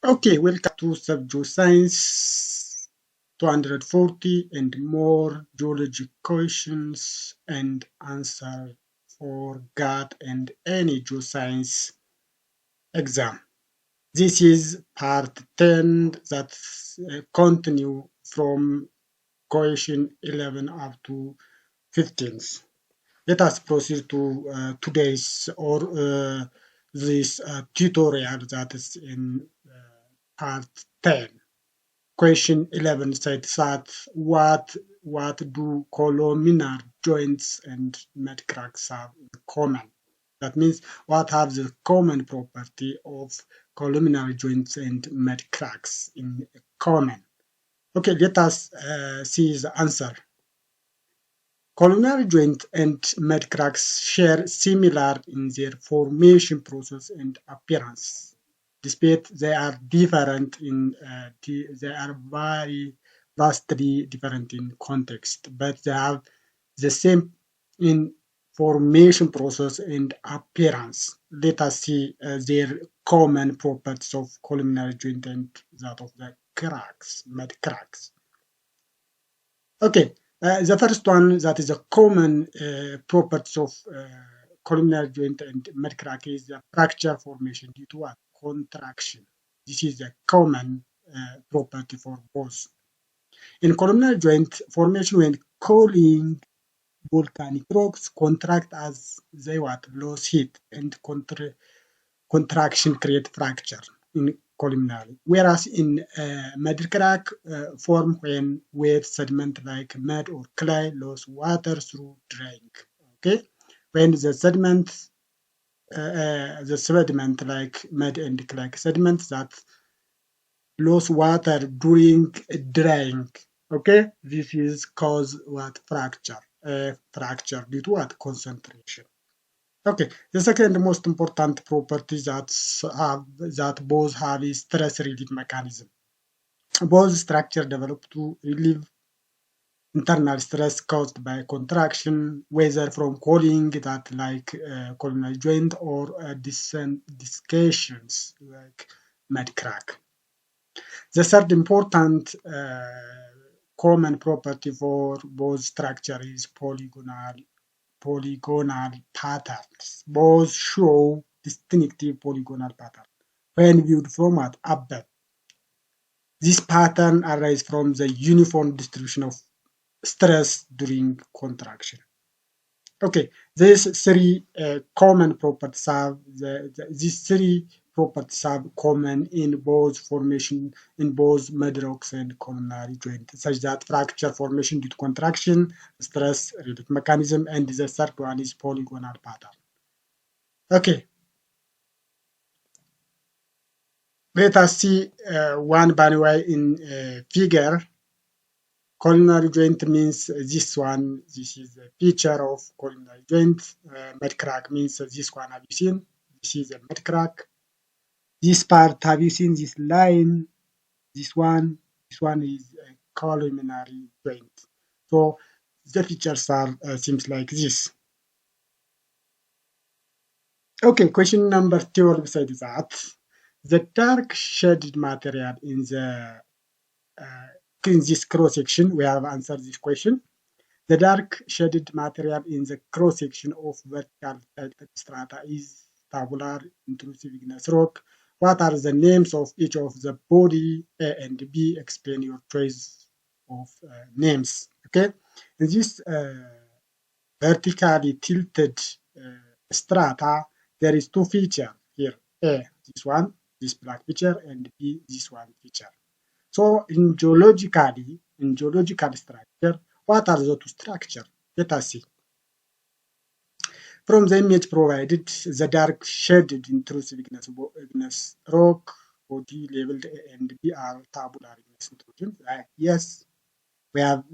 Okay, welcome to SebGeoscience 240 and more geology questions and answer for GAT and any geoscience exam. This is part 10 that continue from question 11 up to 15. Let us proceed to today's or this tutorial that is in part 10. Question 11 said that what do columnar joints and med cracks have in common? That means what have the common property of columnar joints and med cracks in common? Okay, let us see the answer. Columnar joints and med cracks share similar in their formation process and appearance. Despite they are different in they are very vastly different in context, but they have the same in formation process and appearance. Let us see their common properties of columnar joint and that of the cracks, med cracks. Okay, the first one that is a common properties of columnar joint and med crack is the fracture formation due to what? Contraction. This is a common property for both. In columnar joint formation, when cooling volcanic rocks contract as they what? Lose heat and contraction create fracture in columnar. Whereas in mud crack form when wet sediment like mud or clay lose water through drying. Okay, when the sediment like mud and clay sediment that lose water during drying. Okay, this is cause what fracture. Fracture due to what? Concentration. Okay, the second most important property that both have is stress relief mechanism. Both structure develop to relieve internal stress caused by contraction, whether from cooling that like columnar joint or dislocations like med crack. The third important common property for both structure is polygonal patterns. Both show distinctive polygonal pattern when viewed from above. This pattern arises from the uniform distribution of stress during contraction. Okay, these three common properties have these three properties have common in both formation in both mud rocks and columnar joint, such that fracture formation due to contraction, stress relief mechanism, and the third one is polygonal pattern. Okay, let us see one by one in figure. Columnar joint means this one. This is a picture of columnar joint. Mud crack means this one. Have you seen? This is a mud crack. This part, have you seen this line? This one. This one is a columnar joint. So the features are seems like this. Okay, question number 12 said that the dark shaded material in the in this cross section, we have answered this question. The dark shaded material in the cross section of vertical strata is tabular, intrusive, igneous rock. What are the names of each of the body A and B? Explain your choice of names. Okay, in this vertically tilted strata, there is two features here. A, this one, this black feature, and B, this one feature. So in geological structure, what are the two structures? Let us see. From the image provided, the dark shaded intrusive igneous rock body labeled A and B are tabular igneous intrusions. Yes, we have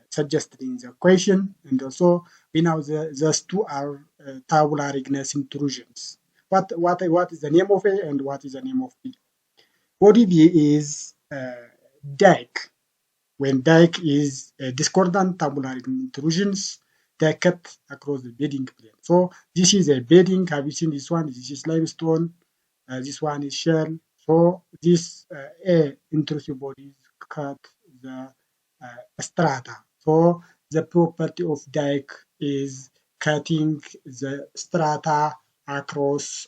suggested in the question, and also we know those two are tabular igneous intrusions. What is the name of A and what is the name of B? Body B is dike. When dike is discordant tabular intrusions, they cut across the bedding plane. So this is a bedding. Have you seen this one? This is limestone. This one is shell. So these intrusive bodies cut the strata. So the property of dike is cutting the strata across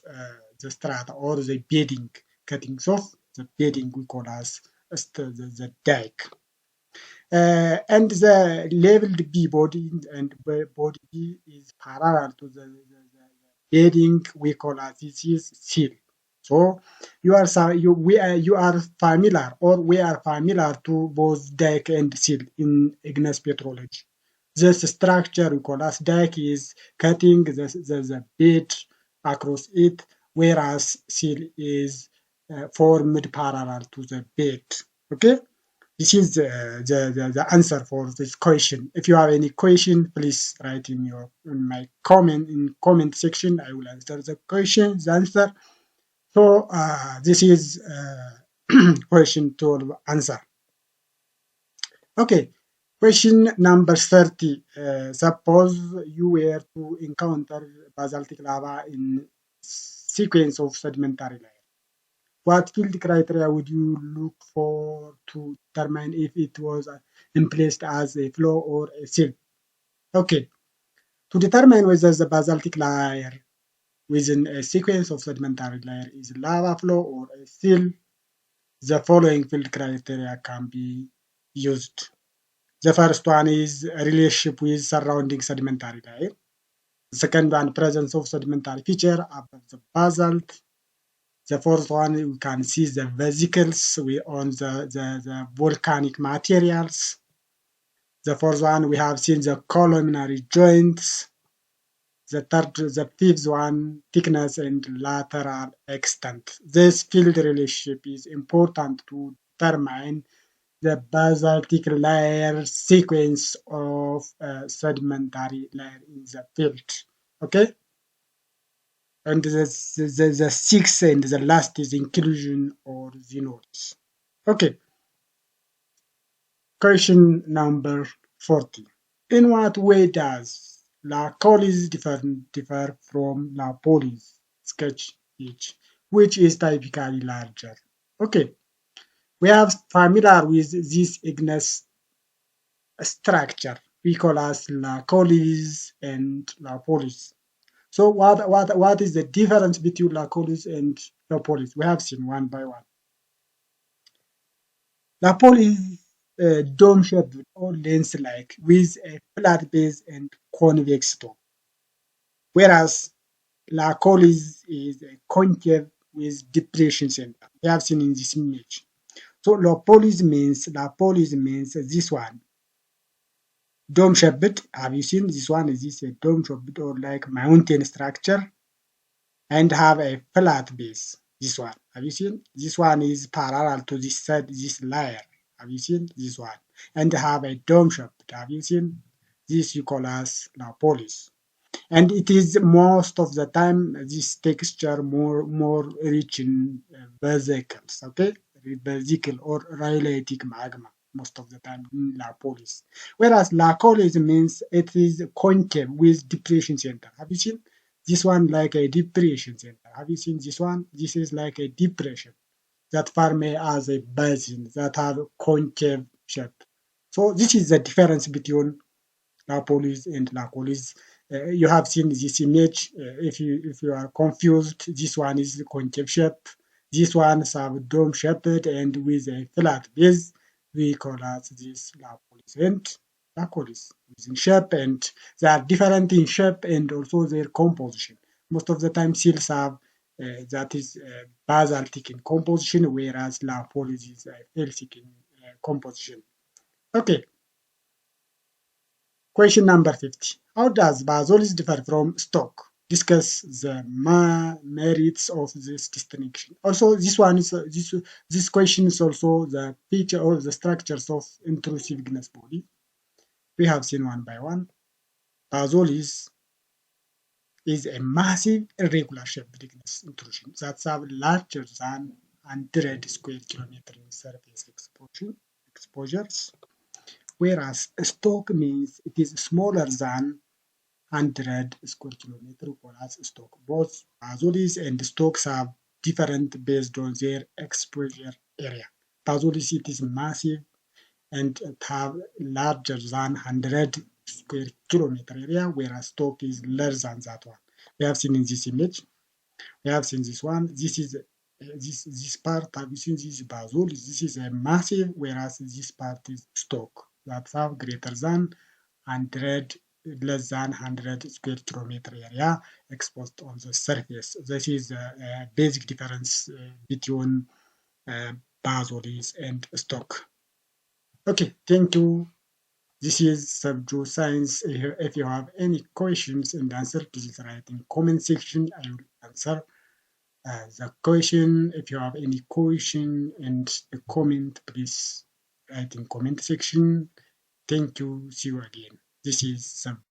the strata, or the bedding, cuttings of the bedding we call as the dike. And the leveled B body and body B is parallel to the bedding we call as this is sill. So you are familiar, or we are familiar to both dike and sill in igneous petrology. This structure we call as dike is cutting the bed across it, whereas sill is formed parallel to the bed. Okay. This is the answer for this question. If you have any question, please write in my comment section. I will answer the question, the answer. So this is question 12 answer. Okay, question number 30. Suppose you were to encounter basaltic lava in sequence of sedimentary layer. What field criteria would you look for to determine if it was emplaced as a flow or a sill? Okay, to determine whether the basaltic layer within a sequence of sedimentary layer is lava flow or a sill, the following field criteria can be used. The first one is a relationship with surrounding sedimentary layer. The second one, presence of sedimentary feature above the basalt. The fourth one, we can see the vesicles on the volcanic materials. The fourth one, we have seen the columnar joints. The fifth one, thickness and lateral extent. This field relationship is important to determine the basaltic layer sequence of sedimentary layer in the field. Okay? And the sixth and the last is inclusion or xenoids. Okay, question number 40. In what way does laccolith differ from lopolith? Sketch each, which is typically larger. Okay, we are familiar with this igneous structure we call as laccolith and lopolith. So what is the difference between laccolith and lopolith? We have seen one by one. Lapolith dome-shaped or lens-like with a flat base and convex top, whereas laccolith is a concave with depression center. We have seen in this image. So lapolith means this one. Dome-shaped, have you seen this one? Is this a dome-shaped or like mountain structure? And have a flat base. This one, have you seen? This one is parallel to this side, this layer. Have you seen this one? And have a dome shape. Have you seen? This you call as lapolith. And it is most of the time this texture more rich in vesicles, okay? Vesicle or rhyolitic magma most of the time in lapolith. Whereas laccolith means it is concave with depression center. Have you seen? This one like a depression center. Have you seen this one? This is like a depression that form as a basin that have concave shape. So this is the difference between lapolith and laccolith. You have seen this image. If you are confused, this one is concave shape. This one is dome shaped and with a flat base. We call that this lapolith and laccolith in shape, and they are different in shape and also their composition. Most of the time, sills have that is basaltic in composition, whereas lapolith is felsic in composition. Okay. Question number 50. How does batholith differ from stock? Discuss the merits of this distinction. Also, this question is also the feature or the structures of intrusive igneous body. We have seen one by one. Batholith is a massive irregular shaped igneous intrusion that's larger than 100 square kilometer in surface exposures, whereas stock means it is smaller than 100 square kilometer, whereas stock. Both batholith and stocks have different based on their exposure area. Batholith, it is massive and have larger than 100 square kilometer area, whereas stock is less than that one. We have seen in this image. We have seen this one. This is this part. Have you seen this basalt? This is a massive, whereas this part is stock that have greater than 100, less than 100 square kilometer area exposed on the surface. This is the basic difference between basalt and stock. Okay, thank you. This is SebGeoscience. If you have any questions and answer, please write in comment section. I will answer the question. If you have any question and a comment, please write in comment section. Thank you. See you again. This is Seb.